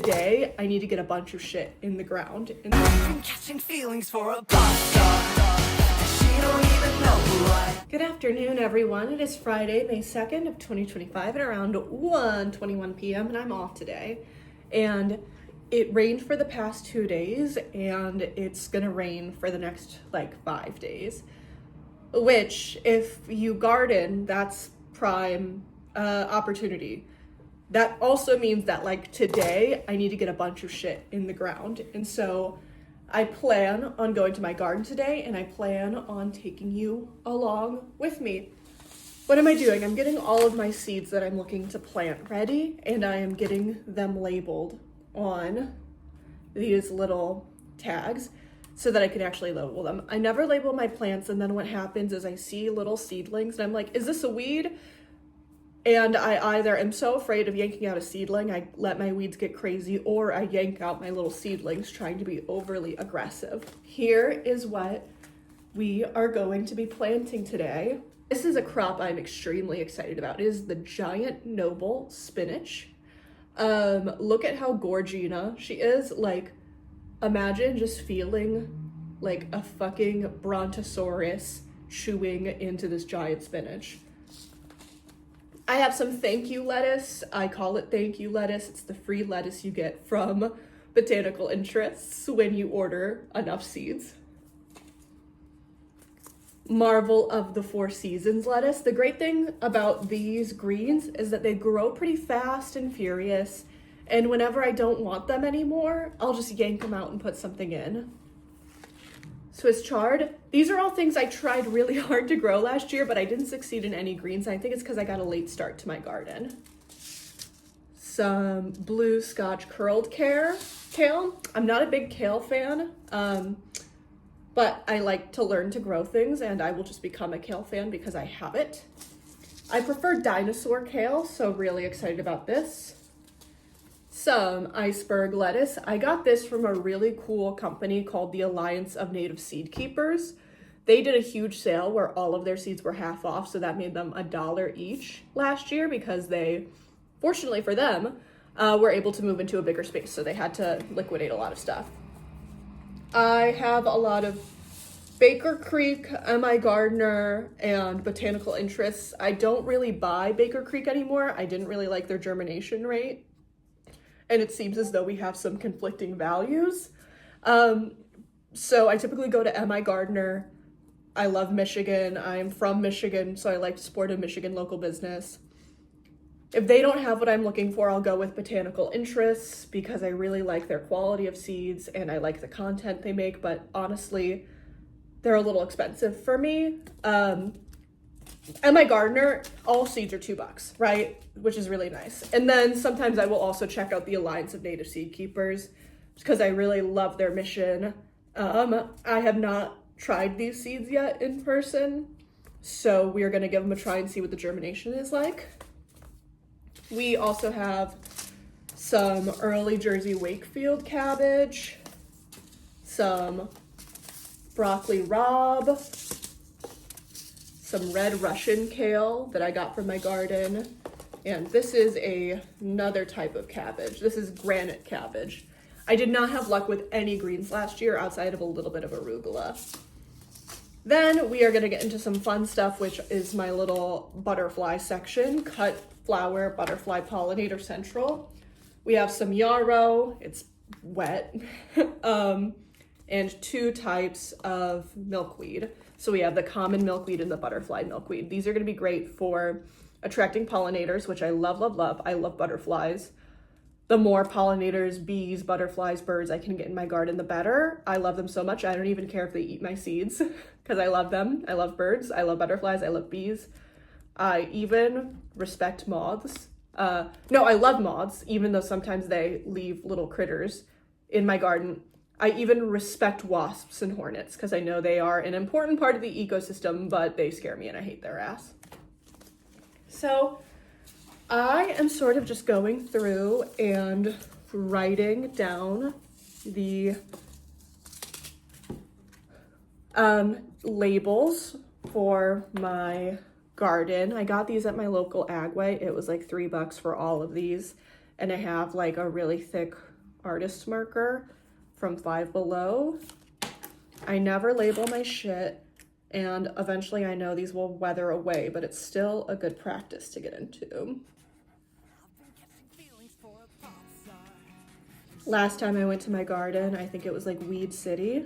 Today, I need to get a bunch of shit in the ground. Been catching feelings for a pop star. She don't even know who I. Good afternoon, everyone. It is Friday, May 2nd of 2025 at around 1:21 p.m. and I'm off today. And it rained for the past 2 days and it's gonna rain for the next 5 days. Which, if you garden, that's prime opportunity. That also means that today I need to get a bunch of shit in the ground. And so I plan on going to my garden today and I plan on taking you along with me. What am I doing? I'm getting all of my seeds that I'm looking to plant ready and I am getting them labeled on these little tags so that I can actually label them. I never label my plants, and then what happens is I see little seedlings and I'm like, is this a weed? And I either am so afraid of yanking out a seedling, I let my weeds get crazy, or I yank out my little seedlings trying to be overly aggressive. Here is what we are going to be planting today. This is a crop I'm extremely excited about. It is the giant noble spinach. Look at how gorgina she is. Imagine just feeling like a fucking brontosaurus chewing into this giant spinach. I have some thank you lettuce. I call it thank you lettuce. It's the free lettuce you get from Botanical Interests when you order enough seeds. Marvel of the Four Seasons lettuce. The great thing about these greens is that they grow pretty fast and furious. And whenever I don't want them anymore, I'll just yank them out and put something in. Swiss chard. These are all things I tried really hard to grow last year, but I didn't succeed in any greens. I think it's because I got a late start to my garden. Some blue Scotch curled kale. I'm not a big kale fan, but I like to learn to grow things, and I will just become a kale fan because I have it. I prefer dinosaur kale, so really excited about this. Some iceberg lettuce. I got this from a really cool company called the Alliance of Native Seed Keepers. They did a huge sale where all of their seeds were half off, so that made them $1 each last year because they, fortunately for them, were able to move into a bigger space, so they had to liquidate a lot of stuff. I have a lot of Baker Creek, MI Gardner, and Botanical Interests. I don't really buy Baker Creek anymore. I didn't really like their germination rate. And it seems as though we have some conflicting values. So I typically go to MI Gardner. I love Michigan. I'm from Michigan, so I like to support a Michigan local business. If they don't have what I'm looking for, I'll go with Botanical Interests because I really like their quality of seeds and I like the content they make, but honestly, they're a little expensive for me. MI Gardner, all seeds are $2, right? Which is really nice. And then sometimes I will also check out the Alliance of Native Seed Keepers because I really love their mission. I have not tried these seeds yet in person, so we are going to give them a try and see what the germination is like. We also have some early Jersey Wakefield cabbage, some broccoli rabe, some red Russian kale that I got from my garden. And this is another type of cabbage. This is granite cabbage. I did not have luck with any greens last year outside of a little bit of arugula. Then we are gonna get into some fun stuff, which is my little butterfly section. Cut flower butterfly pollinator central. We have some yarrow, it's wet, and 2 types of milkweed. So we have the common milkweed and the butterfly milkweed. These are gonna be great for attracting pollinators, which I love, love, love. I love butterflies. The more pollinators, bees, butterflies, birds I can get in my garden, the better. I love them so much. I don't even care if they eat my seeds because I love them. I love birds. I love butterflies. I love bees. I even respect moths. No, I love moths, even though sometimes they leave little critters in my garden. I even respect wasps and hornets because I know they are an important part of the ecosystem, but they scare me and I hate their ass. So I am sort of just going through and writing down the labels for my garden. I got these at my local Agway. It was like $3 for all of these. And I have like a really thick artist marker from Five Below. I never label my shit, and eventually I know these will weather away, but it's still a good practice to get into. Last time I went to my garden, I think it was like Weed City,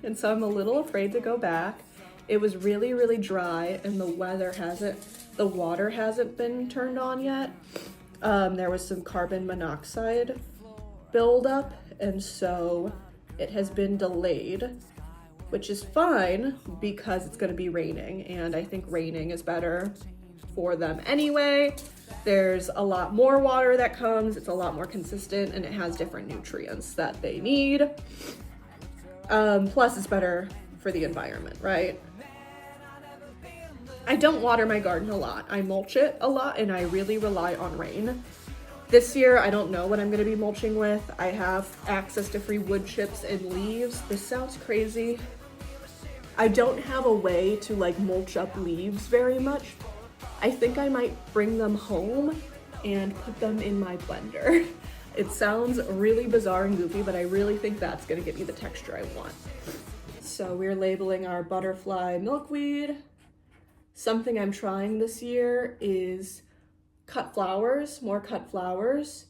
and so I'm a little afraid to go back. It was really, really dry, and the water hasn't been turned on yet. There was some carbon monoxide buildup, and so it has been delayed, which is fine because it's going to be raining, and I think raining is better for them anyway. There's a lot more water that comes, it's a lot more consistent, and it has different nutrients that they need. Plus it's better for the environment, right? I don't water my garden a lot. I mulch it a lot, and I really rely on rain. This year, I don't know what I'm gonna be mulching with. I have access to free wood chips and leaves. This sounds crazy. I don't have a way to like mulch up leaves very much. I think I might bring them home and put them in my blender. It sounds really bizarre and goofy, but I really think that's gonna give me the texture I want. So we're labeling our butterfly milkweed. Something I'm trying this year is cut flowers, more cut flowers.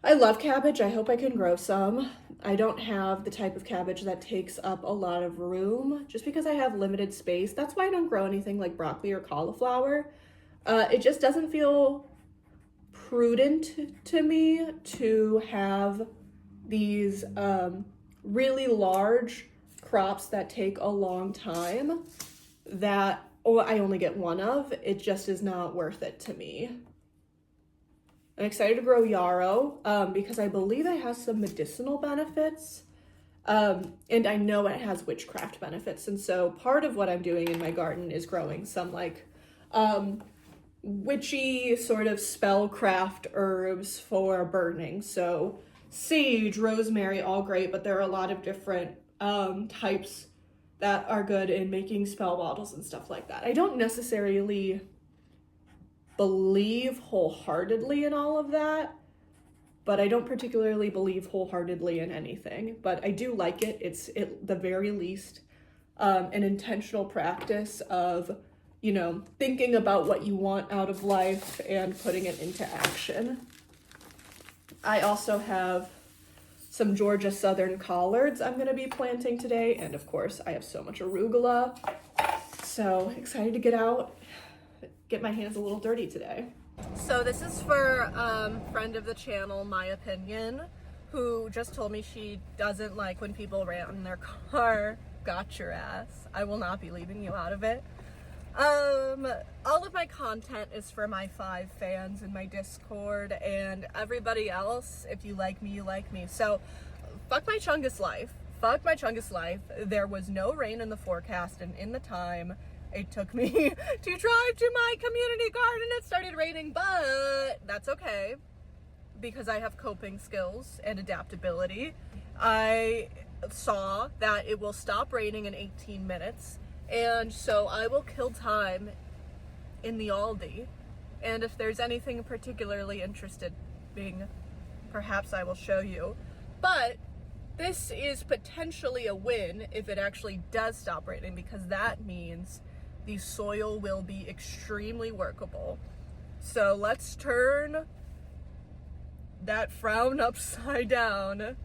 I love cabbage, I hope I can grow some. I don't have the type of cabbage that takes up a lot of room just because I have limited space. That's why I don't grow anything like broccoli or cauliflower. It just doesn't feel prudent to me to have these really large crops that take a long time that I only get one of. It just is not worth it to me. I'm excited to grow yarrow because I believe it has some medicinal benefits, and I know it has witchcraft benefits. And so part of what I'm doing in my garden is growing some like witchy sort of spellcraft herbs for burning. So sage, rosemary, all great, but there are a lot of different types that are good in making spell bottles and stuff like that. I don't necessarily believe wholeheartedly in all of that, but I don't particularly believe wholeheartedly in anything, but I do like it. It's at the very least an intentional practice of, you know, thinking about what you want out of life and putting it into action. I also have some Georgia Southern collards I'm gonna be planting today, and of course I have so much arugula. So excited to get out, get my hands a little dirty today. So this is for friend of the channel, My Opinion, who just told me she doesn't like when people rant in their car. Got your ass. I will not be leaving you out of it. All of my content is for my 5 fans in my Discord, and everybody else, if you like me, you like me. So, fuck my Chungus life. Fuck my Chungus life. There was no rain in the forecast, and in the time it took me to drive to my community garden, it started raining, but that's okay, because I have coping skills and adaptability. I saw that it will stop raining in 18 minutes, and so I will kill time in the Aldi, and if there's anything particularly interesting, perhaps I will show you. But this is potentially a win if it actually does stop raining, because that means the soil will be extremely workable. So let's turn that frown upside down.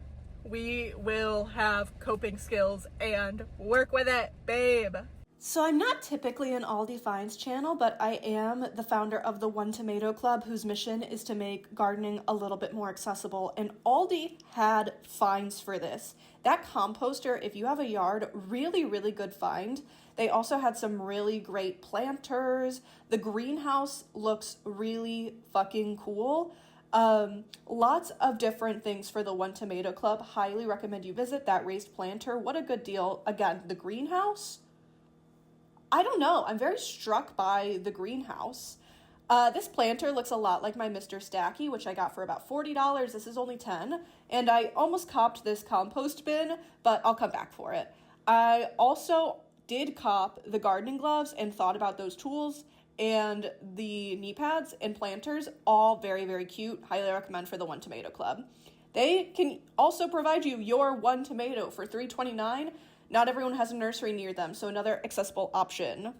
We will have coping skills and work with it, babe. So I'm not typically an Aldi Finds channel, but I am the founder of the One Tomato Club, whose mission is to make gardening a little bit more accessible. And Aldi had finds for this. That composter, if you have a yard, really, really good find. They also had some really great planters. The greenhouse looks really fucking cool. Lots of different things for the One Tomato Club. Highly recommend you visit that raised planter. What a good deal. Again, the greenhouse, I don't know. I'm very struck by the greenhouse. This planter looks a lot like my Mr. Stacky, which I got for about $40. This is only $10. And I almost copped this compost bin, but I'll come back for it. I also did cop the gardening gloves and thought about those tools, and the knee pads and planters, all very, very cute. Highly recommend for the One Tomato Club. They can also provide you your one tomato for $3.29. Not everyone has a nursery near them, so another accessible option.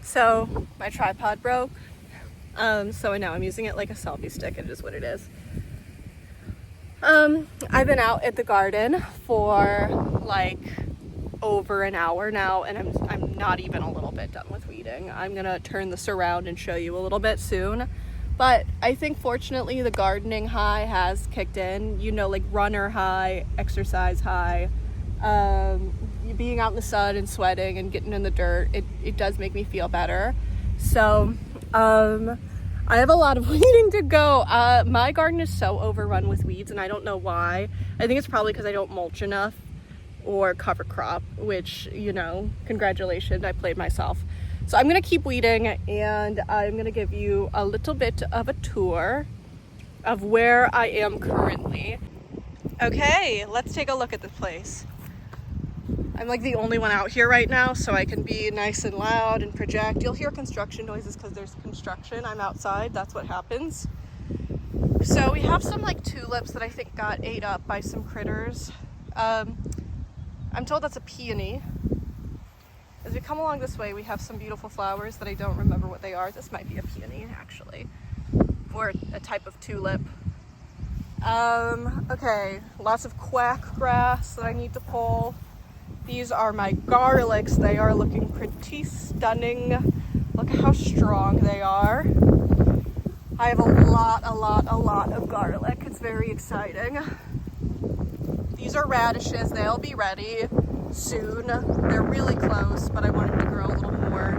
So my tripod broke, so now I'm using it like a selfie stick. It is what it is. I've been out at the garden for like over an hour now, and I'm not even a little bit done with weeding. I'm gonna turn this around and show you a little bit soon, but I think fortunately the gardening high has kicked in. You know, like runner high, exercise high. Being out in the sun and sweating and getting in the dirt, it does make me feel better. So I have a lot of weeding to go. My garden is so overrun with weeds, and I don't know why. I think it's probably because I don't mulch enough or cover crop, which, you know, congratulations, I played myself. So I'm gonna keep weeding, and I'm gonna give you a little bit of a tour of where I am currently. Okay, let's take a look at this place. I'm like the only one out here right now, so I can be nice and loud and project. You'll hear construction noises because there's construction. I'm outside, that's what happens. So we have some like tulips that I think got ate up by some critters. I'm told that's a peony. As we come along this way, we have some beautiful flowers that I don't remember what they are. This might be a peony, actually, or a type of tulip. Okay, lots of quack grass that I need to pull. These are my garlics. They are looking pretty stunning. Look at how strong they are. I have a lot of garlic. It's very exciting. These are radishes. They'll be ready soon. They're really close, but I want them to grow a little more.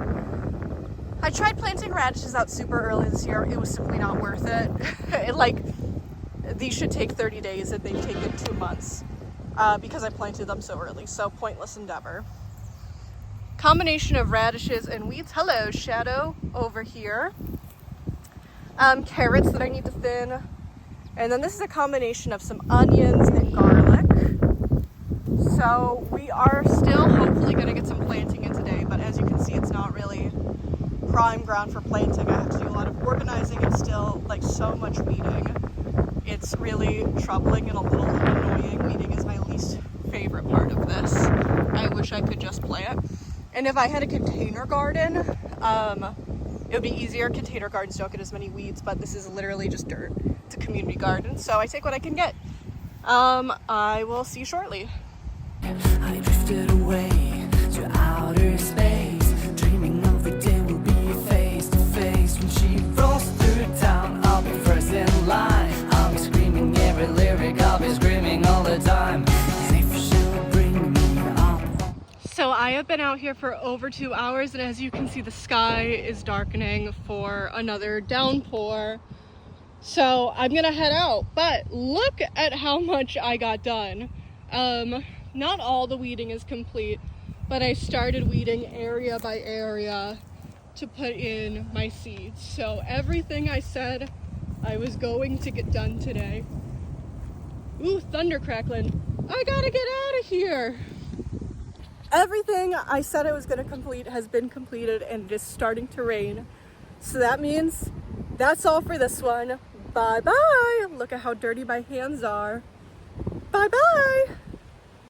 I tried planting radishes out super early this year. It was simply not worth it. These should take 30 days and they've taken 2 months. Because I planted them so early, so pointless endeavor. Combination of radishes and weeds. Hello, Shadow, over here. Carrots that I need to thin. And then this is a combination of some onions and garlic. So we are still hopefully going to get some planting in today, but as you can see, it's not really prime ground for planting. I have to do a lot of organizing and still like so much weeding. It's really troubling and a little annoying. Weeding is my least favorite part of this. I wish I could just plant. And if I had a container garden, it would be easier. Container gardens don't get as many weeds, but this is literally just dirt. It's a community garden, so I take what I can get. I will see you shortly. I drifted away to outer space, dreaming of a day we'll be face to face. When she rolls through town, I'll be first in line. I'll be screaming every lyric, I'll be screaming all the time. And if she'll bring me up. So I have been out here for over 2 hours, and as you can see, the sky is darkening for another downpour. So I'm gonna head out, but look at how much I got done. Not all the weeding is complete, but I started weeding area by area to put in my seeds. So everything I said I was going to get done today. Ooh, thunder crackling. I gotta get out of here. Everything I said I was gonna complete has been completed, and it is starting to rain. So that means that's all for this one. Bye-bye. Look at how dirty my hands are. Bye-bye.